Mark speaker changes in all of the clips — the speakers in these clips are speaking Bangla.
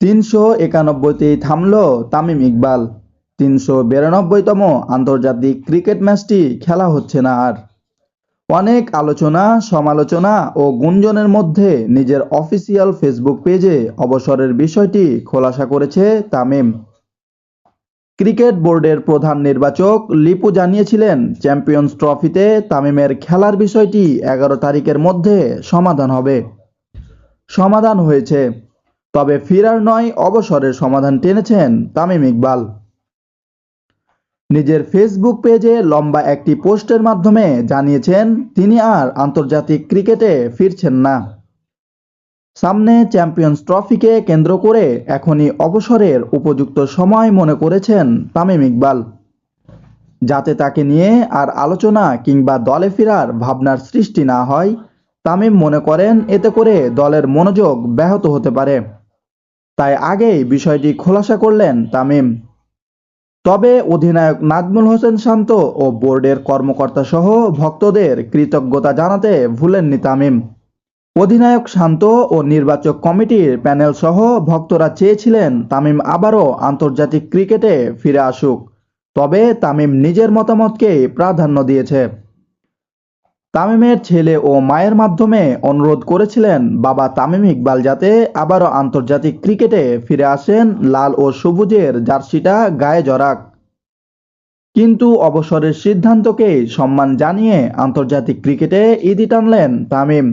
Speaker 1: ৩৯১তেই থামল তামিম ইকবাল। ৩৯২তম আন্তর্জাতিক ক্রিকেট ম্যাচটি খেলা হচ্ছে না আর। অনেক আলোচনা, সমালোচনা ও গুঞ্জনের মধ্যে নিজের অফিসিয়াল ফেসবুক পেজে অবসরের বিষয়টি খোলাসা করেছে তামিম। ক্রিকেট বোর্ডের প্রধান নির্বাচক লিপু জানিয়েছিলেন, চ্যাম্পিয়ন্স ট্রফিতে তামিমের খেলার বিষয়টি ১১ তারিখের মধ্যে সমাধান হবে। সমাধান হয়েছে, তবে ফেরার নয়, অবসরের সমাধান টেনেছেন তামিম ইকবাল। নিজের ফেসবুক পেজে লম্বা একটি পোস্টের মাধ্যমে জানিয়েছেন তিনি আর আন্তর্জাতিক ক্রিকেটে ফিরছেন না। সামনে চ্যাম্পিয়ন্স ট্রফিকে কেন্দ্র করে এখনই অবসরের উপযুক্ত সময় মনে করেছেন তামিম ইকবাল, যাতে তাকে নিয়ে আর আলোচনা কিংবা দলে ফেরার ভাবনার সৃষ্টি না হয়। তামিম মনে করেন এতে করে দলের মনোযোগ ব্যাহত হতে পারে, তাই আগেই বিষয়টি খোলাসা করলেন তামিম। তবে অধিনায়ক নাজমুল হোসেন শান্ত ও বোর্ডের কর্মকর্তা সহ ভক্তদের কৃতজ্ঞতা জানাতে ভুলেননি তামিম। অধিনায়ক শান্ত ও নির্বাচক কমিটির প্যানেল সহ ভক্তরা চেয়েছিলেন তামিম আবারও আন্তর্জাতিক ক্রিকেটে ফিরে আসুক, তবে তামিম নিজের মতামতকে প্রাধান্য দিয়েছে। তামিমের ছেলে ও মায়ের মাধ্যমে অনুরোধ করেছিলেন বাবা তামিম ইকবাল যাতে আবারও আন্তর্জাতিক ক্রিকেটে ফিরে আসেন, লাল ও সবুজের জার্সিটা গায়ে জড়াক। কিন্তু অবসরের সিদ্ধান্তকে সম্মান জানিয়ে আন্তর্জাতিক ক্রিকেটে ইতি টানলেন তামিম।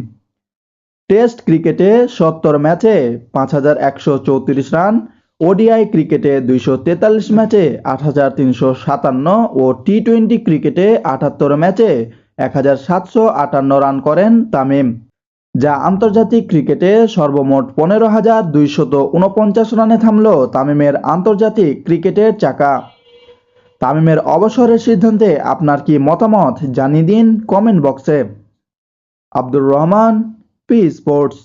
Speaker 1: টেস্ট ক্রিকেটে ৭০ ম্যাচে ৫,১৩৪ রান, ওডিআই ক্রিকেটে ২৪৩ ম্যাচে ৮,৩৫৭ ও টি-২০ ক্রিকেটে ৭৮ ম্যাচে ১,৭৫৮ রান করেন তামিম, যা আন্তর্জাতিক ক্রিকেটে সর্বমোট ১৫,২৪৯ রানে থামল তামিমের আন্তর্জাতিক ক্রিকেটের চাকা। তামিমের অবসরের সিদ্ধান্তে আপনার কি মতামত জানিয়ে দিন কমেন্ট বক্সে। Abdur Rahman, P sports.